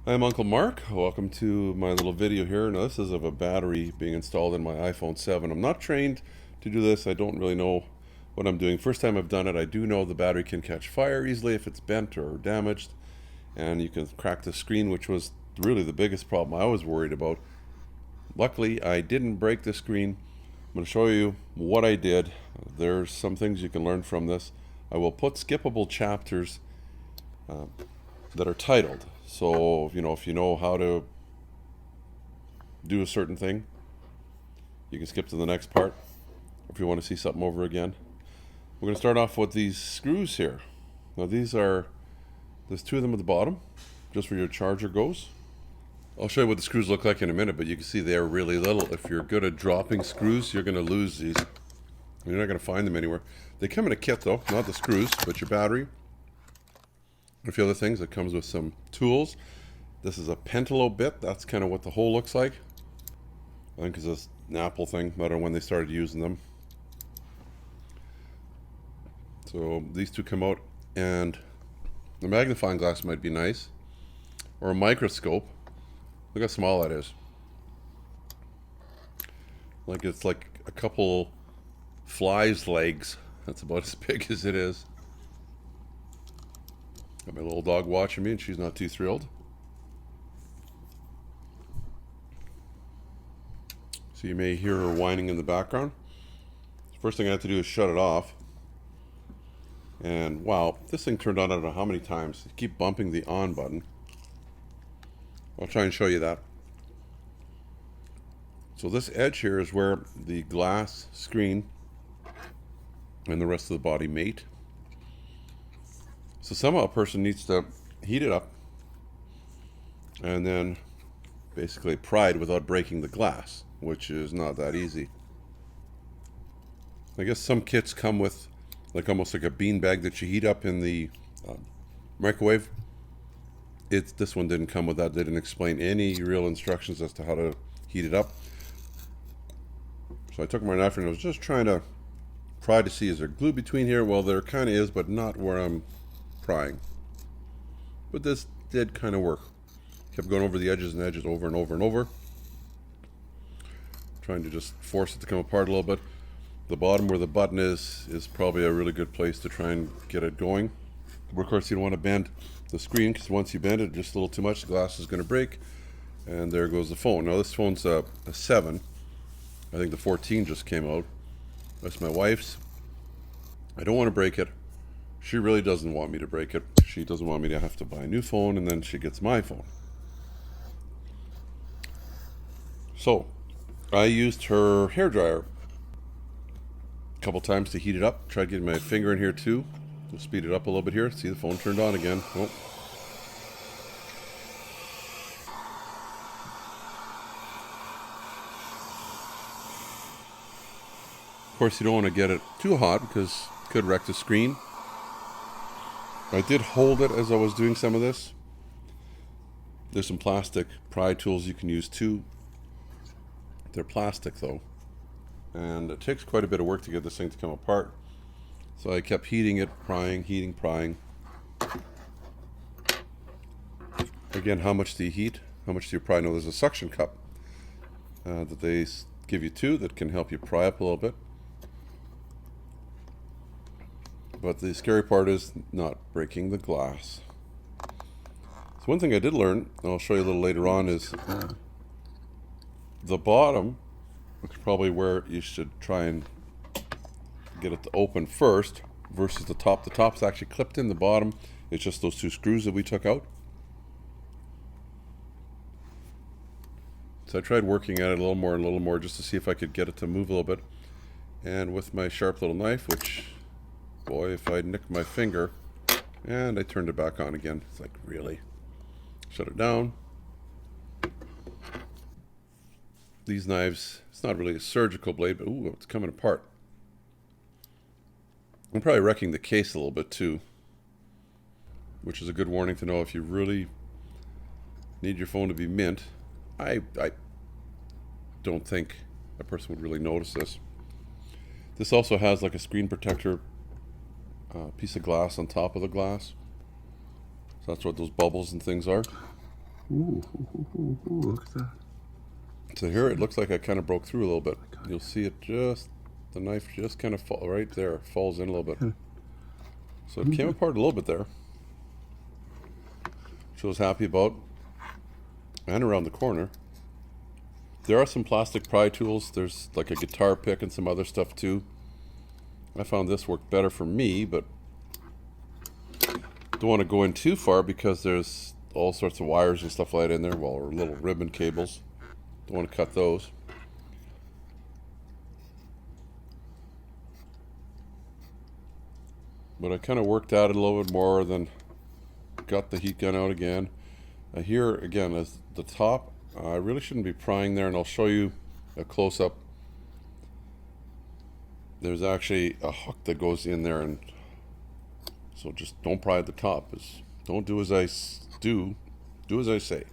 I'm Uncle Mark. Welcome to my little video here. Now this is of a battery being installed in my iPhone 7. I'm not trained to do this. I don't really know what I'm doing. First time I've done it. I do know the battery can catch fire easily if it's bent or damaged, and you can crack the screen, which was really the biggest problem I was worried about. Luckily, I didn't break the screen. I'm going to show you what I did. There's some things you can learn from this. I will put skippable chapters that are titled. So, if you know how to do a certain thing, you can skip to the next part. If you want to see something over again. We're going to start off with these screws here. Now there's two of them at the bottom, just where your charger goes. I'll show you what the screws look like in a minute, but you can see they're really little. If you're good at dropping screws, you're going to lose these. You're not going to find them anywhere. They come in a kit though, not the screws, but your battery. A few other things. It comes with some tools. This is a Pentalobe bit. That's kind of what the hole looks like. I think it's an Apple thing. I don't know when they started using them. So these two come out, and the magnifying glass might be nice, or a microscope. Look how small that is. Like it's like a couple flies' legs. That's about as big as it is. Got my little dog watching me, and she's not too thrilled. So you may hear her whining in the background. First thing I have to do is shut it off. And wow, this thing turned on I don't know how many times. I keep bumping the on button. I'll try and show you that. So this edge here is where the glass screen and the rest of the body mate. So somehow a person needs to heat it up and then basically pry it without breaking the glass, which is not that easy. I guess some kits come with almost like a bean bag that you heat up in the microwave. This one didn't come with that. They didn't explain any real instructions as to how to heat it up. So I took my knife and I was just trying to pry to see, is there glue between here? Well, there kind of is, but not where I'm prying. But this did kind of work. Kept going over the edges and edges over and over and over. Trying to just force it to come apart a little bit. The bottom where the button is probably a really good place to try and get it going. But of course you don't want to bend the screen, because once you bend it just a little too much, the glass is going to break. And there goes the phone. Now this phone's a 7. I think the 14 just came out. That's my wife's. I don't want to break it. She really doesn't want me to break it. She doesn't want me to have to buy a new phone, and then she gets my phone. So I used her hairdryer a couple times to heat it up. Tried getting my finger in here too. We'll speed it up a little bit here. See, the phone turned on again. Oh. Of course, you don't want to get it too hot because it could wreck the screen. I did hold it as I was doing some of this. There's some plastic pry tools you can use too. They're plastic though, and it takes quite a bit of work to get this thing to come apart. So I kept heating it, prying, heating, prying. Again, how much do you heat? How much do you pry? No, there's a suction cup that they give you too that can help you pry up a little bit. But the scary part is not breaking the glass. So one thing I did learn, and I'll show you a little later on, is the bottom, which is probably where you should try and get it to open first, versus the top. The top's actually clipped in. The bottom, it's just those two screws that we took out. So I tried working at it a little more just to see if I could get it to move a little bit. And with my sharp little knife, which, boy, if I nicked my finger, and I turned it back on again. It's like, really? Shut it down. These knives, it's not really a surgical blade, but ooh, it's coming apart. I'm probably wrecking the case a little bit too, which is a good warning to know if you really need your phone to be mint. I don't think a person would really notice this. This also has like a screen protector piece of glass on top of the glass. So that's what those bubbles and things are. Ooh, look at that. So here it looks like I kind of broke through a little bit. You'll see it just, the knife just kind of fall right there, falls in a little bit. So it came apart a little bit there, which I was happy about. And around the corner, there are some plastic pry tools. There's like a guitar pick and some other stuff too. I found this worked better for me, but don't want to go in too far because there's all sorts of wires and stuff like that in there, well, or little ribbon cables. Don't want to cut those. But I kind of worked at it a little bit more, then got the heat gun out again. Here again is the top. I really shouldn't be prying there, and I'll show you a close-up. There's actually a hook that goes in there, and so just don't pry at the top. Don't do as I do as I say.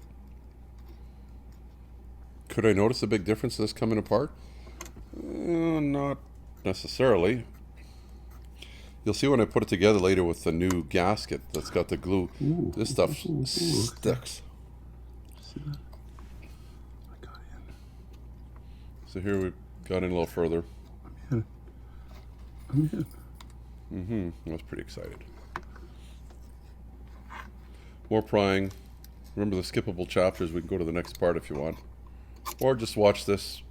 Could I notice a big difference in this coming apart? Not necessarily. You'll see when I put it together later with the new gasket that's got the glue. This stuff sticks. See that? I got in. So here we got in a little further. I'm in. I was pretty excited. More prying. Remember the skippable chapters. We can go to the next part if you want. Or just watch this.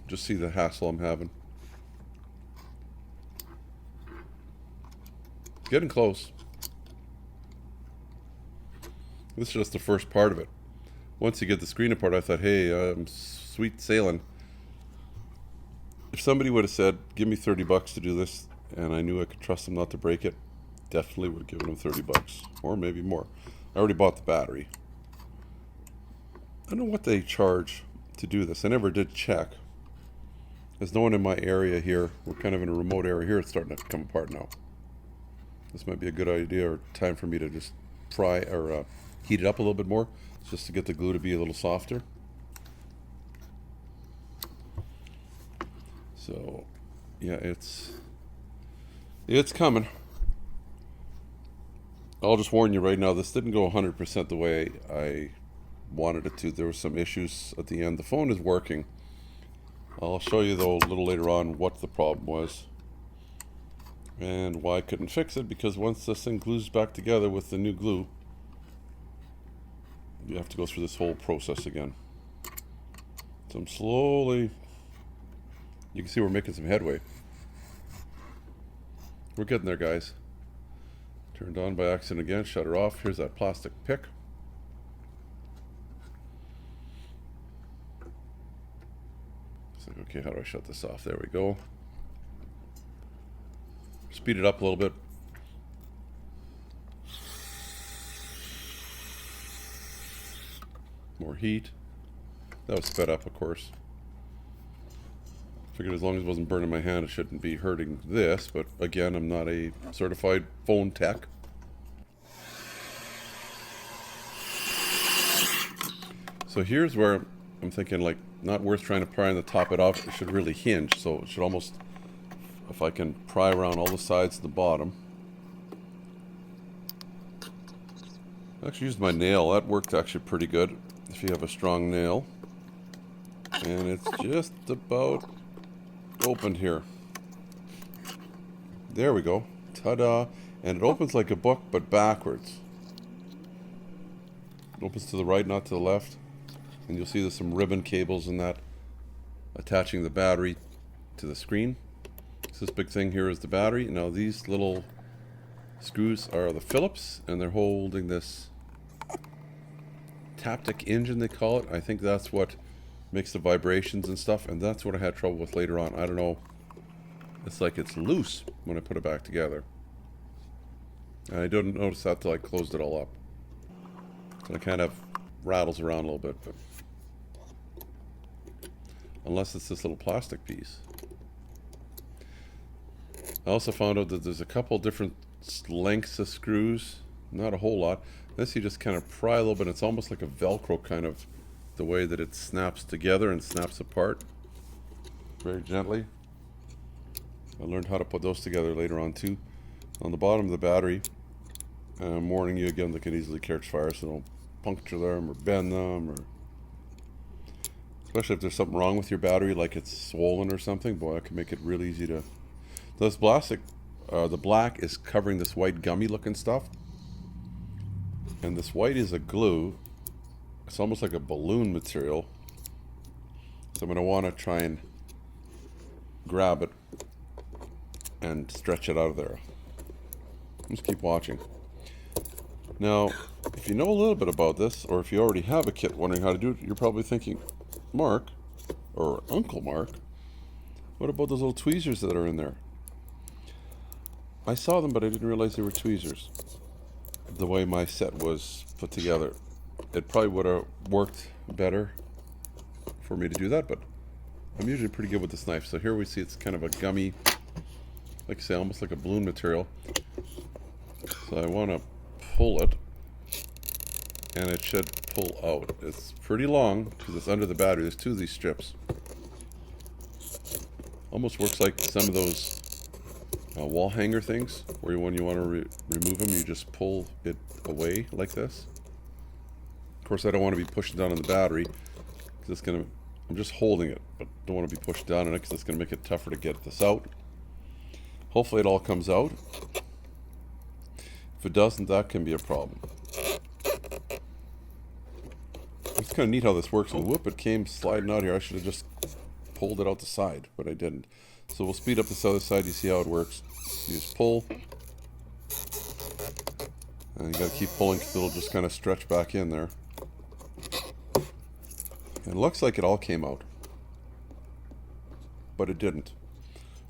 Just see the hassle I'm having. Getting close. This is just the first part of it. Once you get the screen apart, I thought, hey, I'm sweet sailing. If somebody would have said, give me $30 to do this, and I knew I could trust them not to break it, definitely would have given them $30, or maybe more. I already bought the battery. I don't know what they charge to do this. I never did check. There's no one in my area here. We're kind of in a remote area here. It's starting to come apart now. This might be a good idea or time for me to just pry or heat it up a little bit more, just to get the glue to be a little softer. So, yeah, it's coming. I'll just warn you right now, this didn't go 100% the way I wanted it to. There were some issues at the end. The phone is working. I'll show you though a little later on what the problem was and why I couldn't fix it, because once this thing glues back together with the new glue, you have to go through this whole process again. So I'm slowly, you can see we're making some headway. We're getting there, guys. Turned on by accident again, shut her off. Here's that plastic pick. It's like, okay, how do I shut this off? There we go. Speed it up a little bit. More heat. That was sped up, of course. Figured as long as it wasn't burning my hand, it shouldn't be hurting this, but again, I'm not a certified phone tech. So here's where I'm thinking, like, not worth trying to pry on the top it off. It should really hinge, so it should almost, if I can pry around all the sides to the bottom. I actually used my nail. That worked actually pretty good if you have a strong nail. And it's just about opened here. There we go. Ta-da. And it opens like a book, but backwards. It opens to the right, not to the left. And you'll see there's some ribbon cables in that attaching the battery to the screen. So this big thing here is the battery. Now these little screws are the Phillips, and they're holding this haptic engine, they call it. I think that's what makes the vibrations and stuff, and that's what I had trouble with later on. I don't know. It's like it's loose when I put it back together. And I didn't notice that till I closed it all up. So it kind of rattles around a little bit, but unless it's this little plastic piece. I also found out that there's a couple different lengths of screws, not a whole lot. This you just kind of pry a little bit. It's almost like a Velcro kind of, the way that it snaps together and snaps apart very gently. I learned how to put those together later on too. On the bottom of the battery, I'm warning you again, they can easily catch fire, so don't puncture them or bend them, or especially if there's something wrong with your battery, like it's swollen or something. Boy, that can make it really easy to. This plastic, the black is covering this white gummy looking stuff, and this white is a glue. It's almost like a balloon material. So I'm going to want to try and grab it and stretch it out of there. Just keep watching. Now, if you know a little bit about this, or if you already have a kit wondering how to do it, you're probably thinking, Mark, or Uncle Mark, what about those little tweezers that are in there? I saw them, but I didn't realize they were tweezers. The way my set was put together, it probably would have worked better for me to do that, but I'm usually pretty good with this knife. So here we see it's kind of a gummy, like I say, almost like a balloon material. So I want to pull it, and it should pull out. It's pretty long because it's under the battery. There's two of these strips. Almost works like some of those wall hanger things, where when you want to remove them, you just pull it away like this. Of course, I don't want to be pushing down on the battery because it's going to. I'm just holding it, but don't want to be pushed down on it because it's going to make it tougher to get this out. Hopefully, it all comes out. If it doesn't, that can be a problem. It's kind of neat how this works. And whoop, it came sliding out here. I should have just pulled it out the side, but I didn't. So we'll speed up this other side. You see how it works. You just pull. And you got to keep pulling because it'll just kind of stretch back in there. And it looks like it all came out. But it didn't.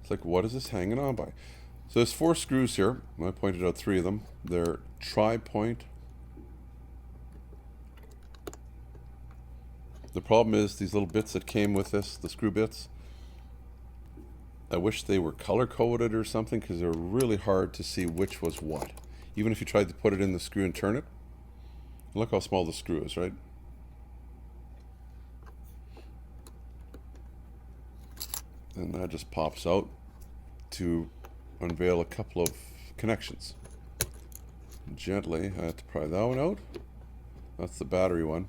It's like, what is this hanging on by? So there's 4 screws here. I pointed out 3 of them. They're tri-point. The problem is these little bits that came with this, the screw bits, I wish they were color-coded or something because they're really hard to see which was what. Even if you tried to put it in the screw and turn it. Look how small the screw is, right? And that just pops out to unveil a couple of connections. Gently, I have to pry that one out. That's the battery one.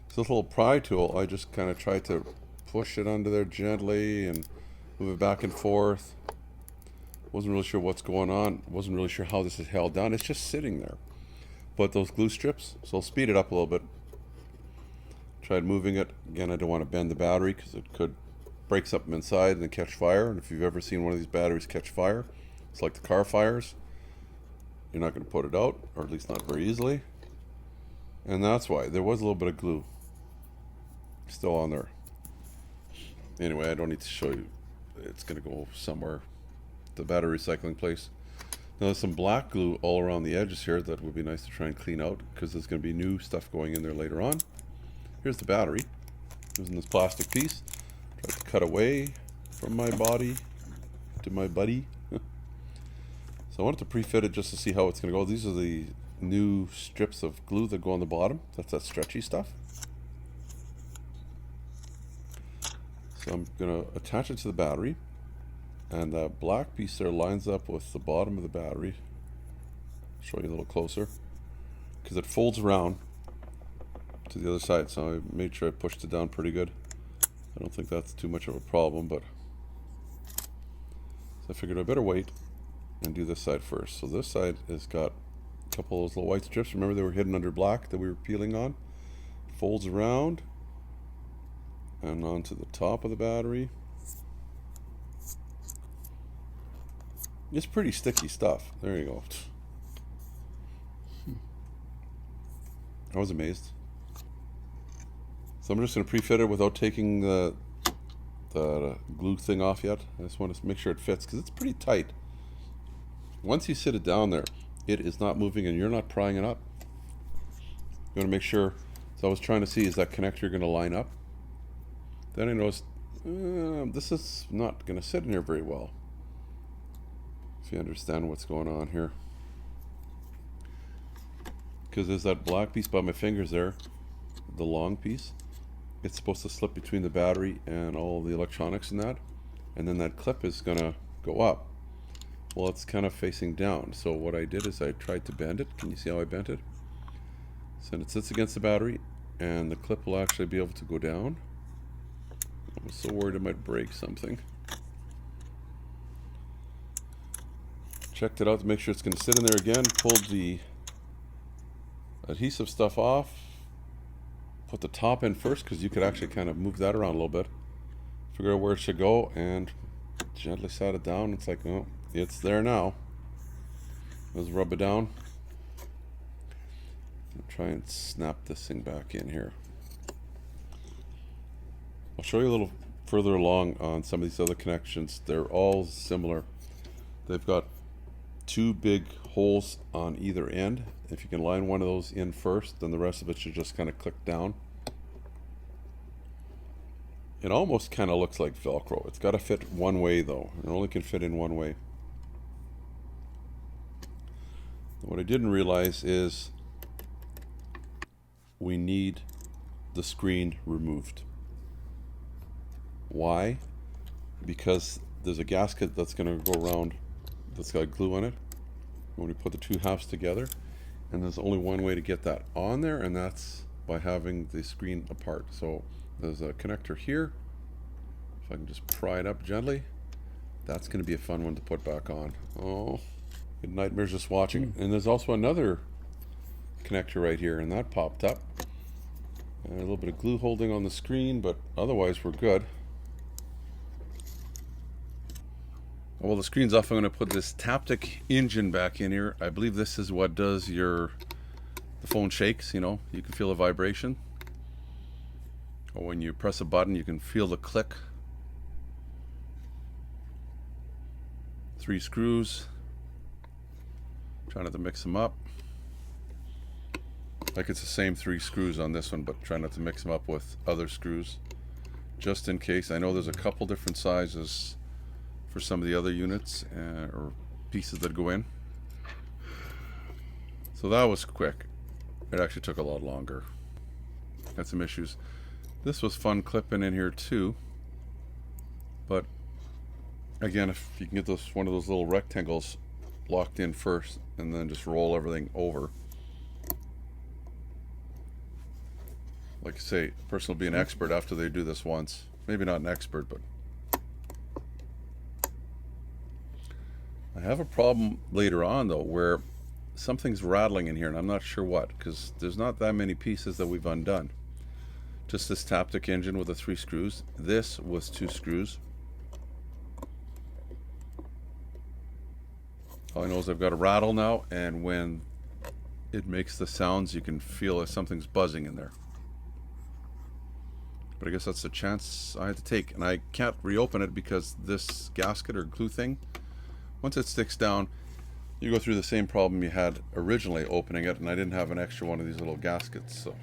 So this little pry tool, I just kind of try to push it under there gently and move it back and forth. Wasn't really sure what's going on. Wasn't really sure how this is held down. It's just sitting there. But those glue strips, so I'll speed it up a little bit. Tried moving it. Again, I don't want to bend the battery because it could break something inside and then catch fire. And if you've ever seen one of these batteries catch fire, it's like the car fires. You're not going to put it out, or at least not very easily. And that's why. There was a little bit of glue still on there. Anyway, I don't need to show you. It's going to go somewhere. The battery recycling place. Now there's some black glue all around the edges here that would be nice to try and clean out because there's going to be new stuff going in there later on. Here's the battery. Using this plastic piece. Try to cut away from my body to my buddy. So I wanted to pre-fit it just to see how it's going to go. These are the new strips of glue that go on the bottom. That's that stretchy stuff. So I'm going to attach it to the battery. And that black piece there lines up with the bottom of the battery. Show you a little closer. Because it folds around to the other side. So I made sure I pushed it down pretty good. I don't think that's too much of a problem, but so I figured I better wait and do this side first. So this side has got a couple of those little white strips. Remember they were hidden under black that we were peeling on? Folds around and onto the top of the battery. It's pretty sticky stuff. There you go. I was amazed. So I'm just going to pre-fit it without taking the glue thing off yet. I just want to make sure it fits because it's pretty tight. Once you sit it down there, it is not moving and you're not prying it up. You want to make sure. So I was trying to see, is that connector going to line up? Then I noticed this is not going to sit in here very well. If you understand what's going on here. Because there's that black piece by my fingers there, the long piece. It's supposed to slip between the battery and all the electronics in that. And then that clip is going to go up. Well, it's kind of facing down. So what I did is I tried to bend it. Can you see how I bent it? So it sits against the battery, and the clip will actually be able to go down. I was so worried it might break something. Checked it out to make sure it's going to sit in there again. Pulled the adhesive stuff off. Put the top in first because you could actually kind of move that around a little bit. Figure out where it should go and gently set it down. It's like, oh, it's there now. Let's rub it down. Try and snap this thing back in here. I'll show you a little further along on some of these other connections. They're all similar. They've got two big holes on either end. If you can line one of those in first, then the rest of it should just kind of click down. It almost kind of looks like Velcro. It's got to fit one way though. It only can fit in one way. What I didn't realize is we need the screen removed. Why? Because there's a gasket that's going to go around that's got glue on it when we put the two halves together, and there's only one way to get that on there, and that's by having the screen apart. So there's a connector here. If I can just pry it up gently, that's going to be a fun one to put back on. Oh, good nightmares just watching. And there's also another connector right here, and that popped up. A little bit of glue holding on the screen, but otherwise we're good. Well, the screen's off. I'm going to put this haptic engine back in here. I believe this is what does the phone shakes, you know, you can feel a vibration. Or when you press a button, you can feel the click. 3 screws. Trying not to mix them up. Like it's the same 3 screws on this one, but try not to mix them up with other screws. Just in case. I know there's a couple different sizes for some of the other units or pieces that go in. So that was quick. It actually took a lot longer. Had some issues. This was fun clipping in here too. But again, if you can get one of those little rectangles locked in first and then just roll everything over. Like I say, a person will be an expert after they do this once. Maybe not an expert, but I have a problem later on though where something's rattling in here and I'm not sure what, because there's not that many pieces that we've undone. Just this haptic engine with the 3 screws. This was 2 screws. All I know is I've got a rattle now, and when it makes the sounds you can feel if something's buzzing in there. But I guess that's the chance I had to take, and I can't reopen it because this gasket or glue thing, once it sticks down, you go through the same problem you had originally opening it, and I didn't have an extra one of these little gaskets. So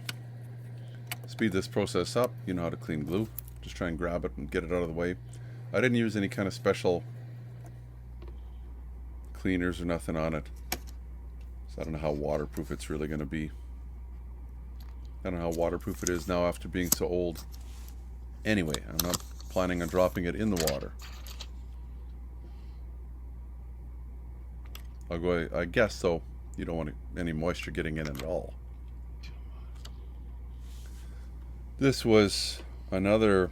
speed this process up. You know how to clean glue. Just try and grab it and get it out of the way. I didn't use any kind of special cleaners or nothing on it, so I don't know how waterproof it's really going to be. I don't know how waterproof it is now after being so old. Anyway, I'm not planning on dropping it in the water. I guess though, you don't want any moisture getting in at all. This was another,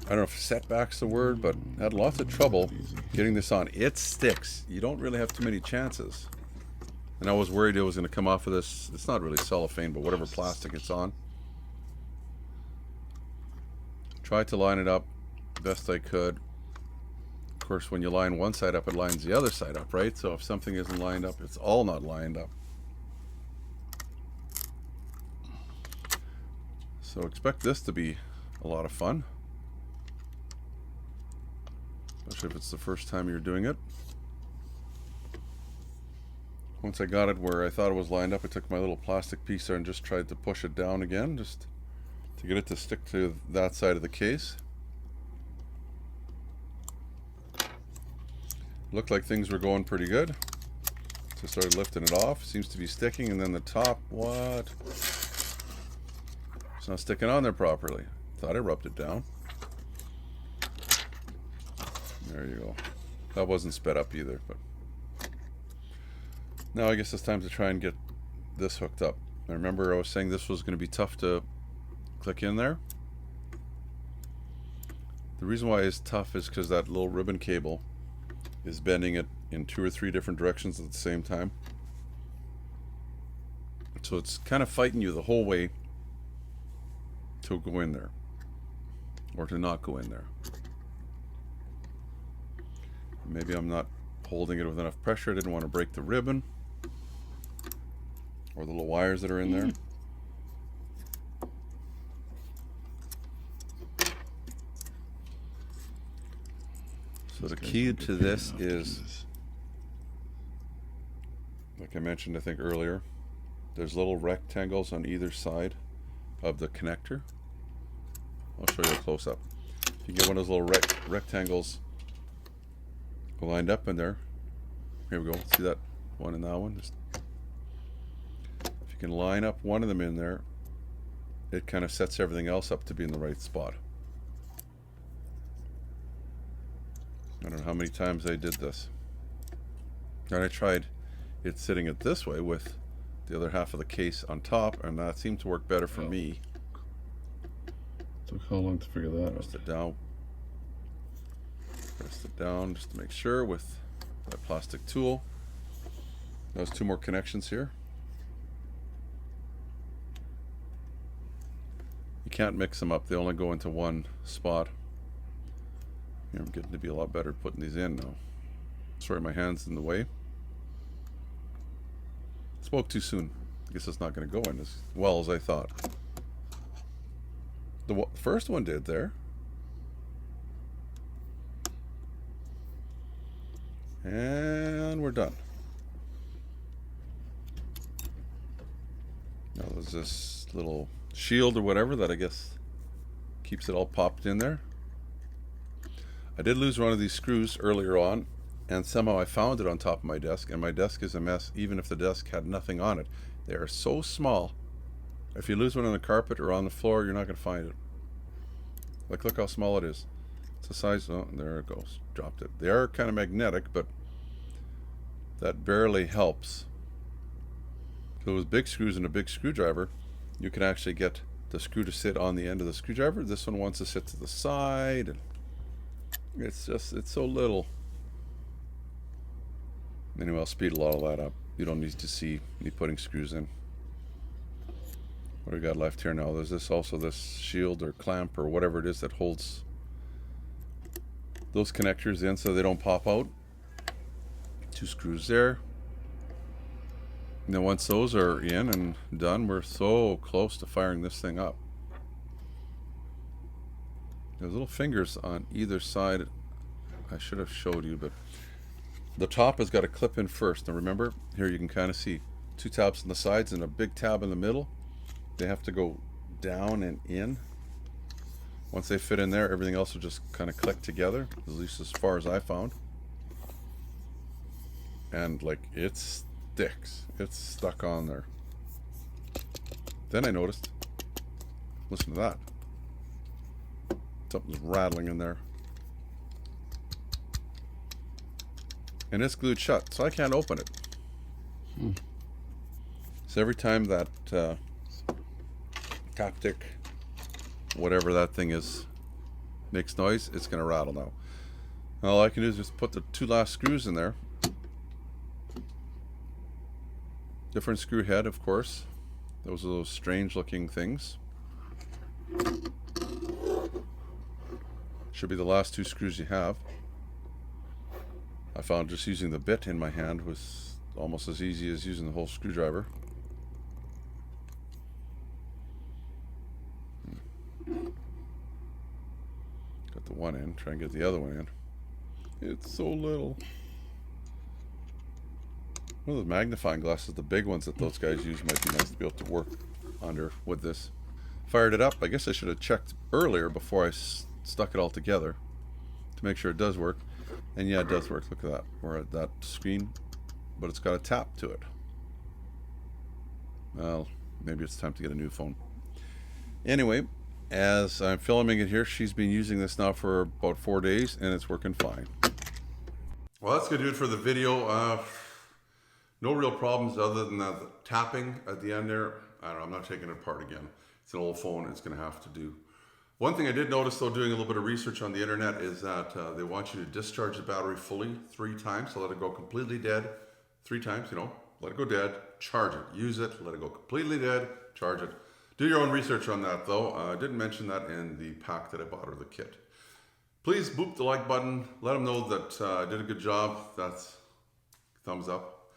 I don't know if setback's the word, but had lots of trouble getting this on. It sticks. You don't really have too many chances. And I was worried it was going to come off of this. It's not really cellophane, but whatever plastic it's on. Tried to line it up best I could. Of course, when you line one side up, it lines the other side up, right? So if something isn't lined up, it's all not lined up. So expect this to be a lot of fun, especially if it's the first time you're doing it. Once I got it where I thought it was lined up, I took my little plastic piece there and just tried to push it down again, just to get it to stick to that side of the case. Looked like things were going pretty good. So I started lifting it off. Seems to be sticking, and then the top, what? It's not sticking on there properly. Thought I rubbed it down. There you go. That wasn't sped up either, but now I guess it's time to try and get this hooked up. I remember I was saying this was going to be tough to click in there. The reason why it's tough is because that little ribbon cable is bending it in 2 or 3 different directions at the same time. So it's kind of fighting you the whole way to go in there, or to not go in there. Maybe I'm not holding it with enough pressure. I didn't want to break the ribbon or the little wires that are in there. So the key to this is, like I mentioned I think earlier, there's little rectangles on either side of the connector. I'll show you a close-up. If you get one of those little rectangles lined up in there, here we go, see that one and that one? If you can line up one of them in there, it kind of sets everything else up to be in the right spot. I don't know how many times I did this. And I tried it sitting it this way with the other half of the case on top, and that seemed to work better for me. Took how long to figure that out? Press it down. Press it down just to make sure with that plastic tool. There's 2 more connections here. You can't mix them up. They only go into one spot. Here, I'm getting to be a lot better at putting these in now. Sorry, my hand's in the way. Spoke too soon. I guess it's not going to go in as well as I thought. The first one did there. And we're done. Now there's this little shield or whatever that I guess keeps it all popped in there. I did lose one of these screws earlier on, and somehow I found it on top of my desk, and my desk is a mess even if the desk had nothing on it. They are so small. If you lose one on the carpet or on the floor, you're not going to find it. Like, look how small it is. It's the size, oh, there it goes, dropped it. They are kind of magnetic, but that barely helps. So with big screws and a big screwdriver, you can actually get the screw to sit on the end of the screwdriver. This one wants to sit to the side, and it's so little. Anyway, I'll speed a lot of that up. You don't need to see me putting screws in. What do we got left here now? There's this shield or clamp or whatever it is that holds those connectors in so they don't pop out. 2 screws there. And then once those are in and done, we're so close to firing this thing up. There's little fingers on either side. I should have showed you, but the top has got a clip in first. Now remember, here you can kind of see 2 tabs on the sides and a big tab in the middle. They have to go down and in. Once they fit in there, everything else will just kind of click together, at least as far as I found. And like, it sticks. It's stuck on there. Then I noticed, listen to that. Something's rattling in there. And it's glued shut, so I can't open it. So every time that haptic, whatever that thing is, makes noise, it's going to rattle now. All I can do is just put the 2 last screws in there. Different screw head, of course. Those are those strange looking things. Should be the last 2 screws you have. I found just using the bit in my hand was almost as easy as using the whole screwdriver. Got the one in, try and get the other one in. It's so little. One of those magnifying glasses, the big ones that those guys use, might be nice to be able to work under with this. Fired it up. I guess I should have checked earlier before I stuck it all together to make sure it does work. And yeah, it does work. Look at that. We're at that screen, but it's got a tap to it. Well, maybe it's time to get a new phone. Anyway, as I'm filming it here, she's been using this now for about 4 days, and it's working fine. Well, that's gonna do it for the video. No real problems other than that tapping at the end there. I don't know, I'm not taking it apart again. It's an old phone, it's gonna have to do. One thing I did notice though, doing a little bit of research on the internet, is that they want you to discharge the battery fully 3 times. So let it go completely dead 3 times, you know, let it go dead, charge it, use it, let it go completely dead, charge it. Do your own research on that though. I didn't mention that in the pack that I bought, or the kit. Please boop the like button. Let them know that I did a good job. That's thumbs up.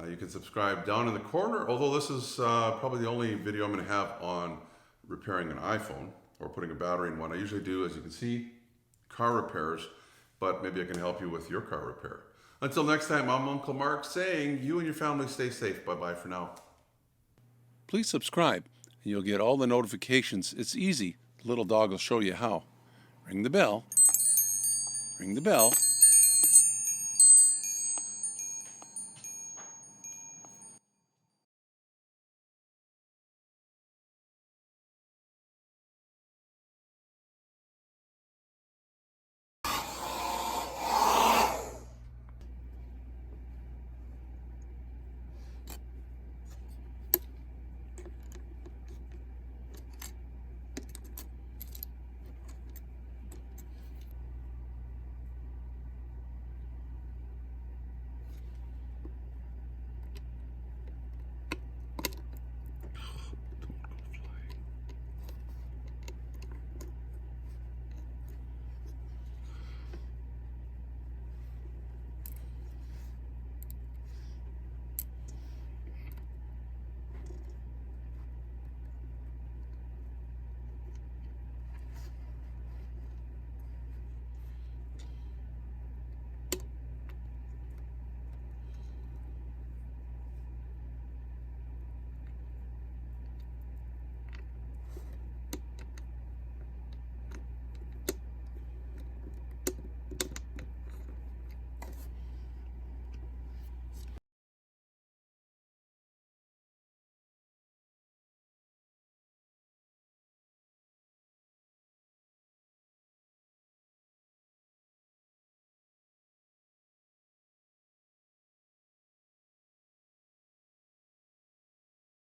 You can subscribe down in the corner, although this is probably the only video I'm going to have on repairing an iPhone or putting a battery in one. I usually do, as you can see, car repairs, but maybe I can help you with your car repair. Until next time, I'm Uncle Mark saying you and your family stay safe. Bye-bye for now. Please subscribe and you'll get all the notifications. It's easy. The little dog will show you how. Ring the bell. Ring the bell.